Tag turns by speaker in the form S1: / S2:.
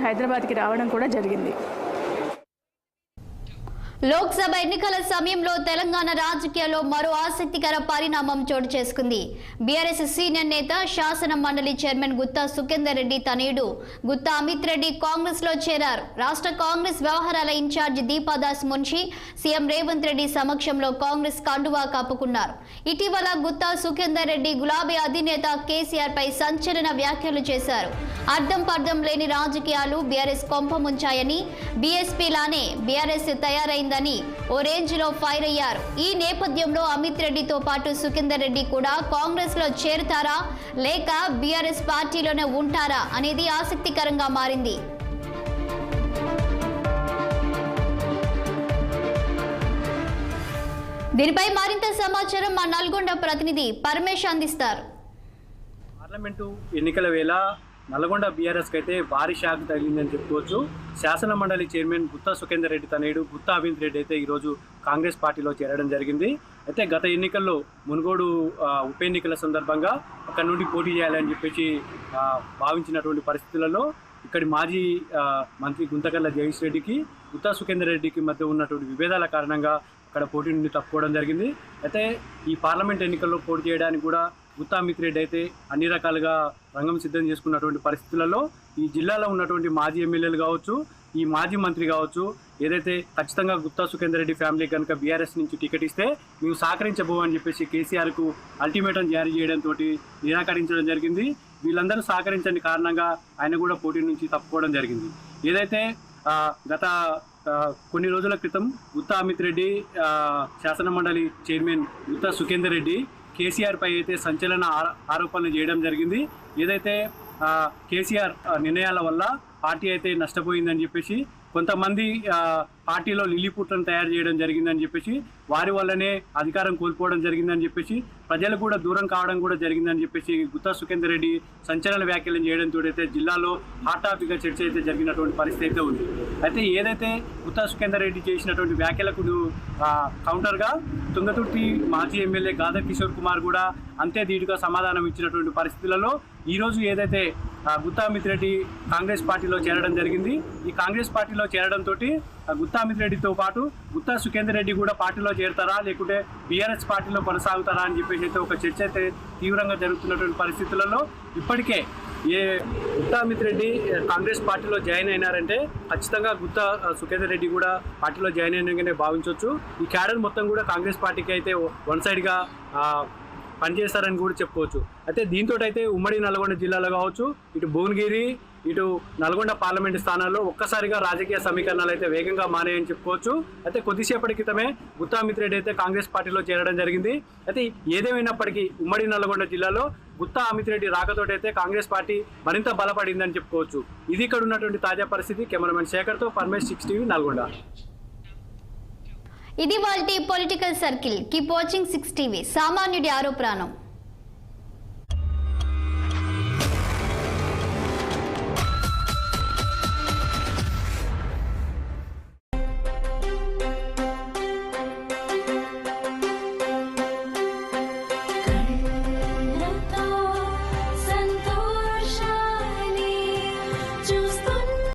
S1: హైదరాబాద్కి రావడం కూడా జరిగింది.
S2: లోక్సభ ఎన్నికల సమయంలో తెలంగాణ రాజకీయాల్లో మరో ఆసక్తికర పరిణామం చోటు చేసుకుంది. బీఆర్ఎస్ సీనియర్ నేత శాసన మండలి చైర్మన్ గుత్తా సుఖేందర్ రెడ్డి తనయుడు గుత్తా అమిత్ రెడ్డి కాంగ్రెస్ లో చేరారు. రాష్ట్ర కాంగ్రెస్ వ్యవహారాల ఇన్ఛార్జి దీపాదాస్ మున్షి సీఎం రేవంత్ రెడ్డి సమక్షంలో కాంగ్రెస్ కండువా కప్పుకున్నారు. ఇటీవల గుత్తా సుఖేందర్ రెడ్డి గులాబీ అధినేత కేసీఆర్ పై సంచలన వ్యాఖ్యలు చేశారు. అర్థం పర్థం లేని రాజకీయాలు బీఆర్ఎస్ కొంప ముంచాయని, బీఎస్పీ లానే బీఆర్ఎస్ తయారైంది ఓ రేంజ్ లో ఫైర్ అయ్యారు. ఈ నేపథ్యంలో అమిత్ రెడ్డితో పాటు సుఖేందర్ రెడ్డి కూడా కాంగ్రెస్ లో చేరుతారా లేక బీఆర్ఎస్ పార్టీలోనే ఉంటారా అనేది ఆసక్తికరంగా మారింది. దీనిపై మరింత సమాచారం మా నల్గొండ ప్రతినిధి పరమేశ్ అందిస్తారు.
S3: పార్లమెంటు ఎన్నికల వేళ నల్గొండ బీఆర్ఎస్కి అయితే భారీ షాక్ తగిలిందని చెప్పుకోవచ్చు. శాసన మండలి చైర్మన్ గుత్తా సుఖేందర్ రెడ్డి తనయుడు గుత్తా అమిత్ రెడ్డి అయితే ఈరోజు కాంగ్రెస్ పార్టీలో చేరడం జరిగింది. అయితే గత ఎన్నికల్లో మునుగోడు ఉప ఎన్నికల సందర్భంగా అక్కడ నుండి పోటీ చేయాలని చెప్పేసి భావించినటువంటి పరిస్థితులలో ఇక్కడి మాజీ మంత్రి గుంతకల్ల జగదీష్ రెడ్డికి గుత్తా సుఖేందర్ రెడ్డికి మధ్య ఉన్నటువంటి విభేదాల కారణంగా అక్కడ పోటీ నుండి తప్పుకోవడం జరిగింది. అయితే ఈ పార్లమెంట్ ఎన్నికల్లో పోటీ చేయడానికి కూడా గుత్తా అమిత్ రెడ్డి అయితే అన్ని రకాలుగా రంగం సిద్ధం చేసుకున్నటువంటి పరిస్థితులలో ఈ జిల్లాలో ఉన్నటువంటి మాజీ ఎమ్మెల్యేలు కావచ్చు, ఈ మాజీ మంత్రి కావచ్చు, ఏదైతే ఖచ్చితంగా గుత్తా సుఖేందర్ రెడ్డి ఫ్యామిలీ కనుక బీఆర్ఎస్ నుంచి టికెట్ ఇస్తే మేము సహకరించబోమని చెప్పేసి కేసీఆర్కు అల్టిమేటం జారీ చేయడంతో నిరాకరించడం జరిగింది. వీళ్ళందరూ సహకరించని కారణంగా ఆయన కూడా పోటీ నుంచి తప్పుకోవడం జరిగింది. ఏదైతే గత కొన్ని రోజుల క్రితం గుత్తా అమిత్ రెడ్డి శాసన మండలి చైర్మన్ గుత్తా సుఖేందర్ రెడ్డి కేసీఆర్ పై అయితే సంచలన ఆరోపణలు చేయడం జరిగింది. ఏదైతే కేసీఆర్ నిర్ణయాల వల్ల పార్టీ అయితే నష్టపోయిందని చెప్పేసి కొంతమంది పార్టీలో లిల్లీపుట్లను తయారు చేయడం జరిగిందని చెప్పేసి వారి వల్లనే అధికారం కోల్పోవడం జరిగిందని చెప్పేసి ప్రజలు కూడా దూరం కావడం కూడా జరిగిందని చెప్పేసి గుత్తా సుఖేందర్ రెడ్డి సంచలన వ్యాఖ్యలు చేయడంతో అయితే జిల్లాలో హాట్ టాపిక్గా చర్చ అయితే జరిగినటువంటి పరిస్థితి అయితే ఉంది. అయితే ఏదైతే గుత్తా సుఖేందర్ రెడ్డి చేసినటువంటి వ్యాఖ్యలకు కౌంటర్గా తుంగతుర్తి మాజీ ఎమ్మెల్యే గాదర్ కిషోర్ కుమార్ కూడా అంతే ధీటుగా సమాధానం ఇచ్చినటువంటి పరిస్థితులలో ఈరోజు ఏదైతే గుత్తా అమిత్ రెడ్డి కాంగ్రెస్ పార్టీలో చేరడం జరిగింది. ఈ కాంగ్రెస్ పార్టీలో చేరడంతో గుత్తా అమిత్ రెడ్డితో పాటు గుత్తా సుఖేందర్ రెడ్డి కూడా పార్టీలో చేరతారా లేకుంటే బీఆర్ఎస్ పార్టీలో కొనసాగుతారా అని చెప్పేసి అయితే ఒక చర్చ అయితే తీవ్రంగా జరుగుతున్నటువంటి పరిస్థితులలో ఇప్పటికే గుత్తా అమిత్ రెడ్డి కాంగ్రెస్ పార్టీలో జాయిన్ అయినారంటే ఖచ్చితంగా గుత్తా సుఖేందర్ రెడ్డి కూడా పార్టీలో జాయిన్ అయినగానే భావించవచ్చు. ఈ క్యాడర్ మొత్తం కూడా కాంగ్రెస్ పార్టీకి అయితే వన్ సైడ్గా పనిచేస్తారని కూడా చెప్పుకోవచ్చు. అయితే దీంతో అయితే ఉమ్మడి నల్గొండ జిల్లాలో కావచ్చు, ఇటు భువనగిరి ఇటు నల్గొండ పార్లమెంటు స్థానాల్లో ఒక్కసారిగా రాజకీయ సమీకరణాలు అయితే వేగంగా మారాయని చెప్పుకోవచ్చు. అయితే కొద్దిసేపటి క్రితమే గుత్తా అమిత్ రెడ్డి అయితే కాంగ్రెస్ పార్టీలో చేరడం జరిగింది. అయితే ఏదేమైనప్పటికీ ఉమ్మడి నల్గొండ జిల్లాలో గుత్తా అమిత్ రెడ్డి రాకతోటైతే కాంగ్రెస్ పార్టీ మరింత బలపడిందని చెప్పుకోవచ్చు. ఇది ఇక్కడ ఉన్నటువంటి తాజా పరిస్థితి. కెమెరామెన్ శేఖర్తో పరమేష్ 6 టీవీ నల్గొండ.
S2: ఇది వాల్టీ political circle. Keep watching 6 TV. సామాన్యుడి ఆరో ప్రాణం.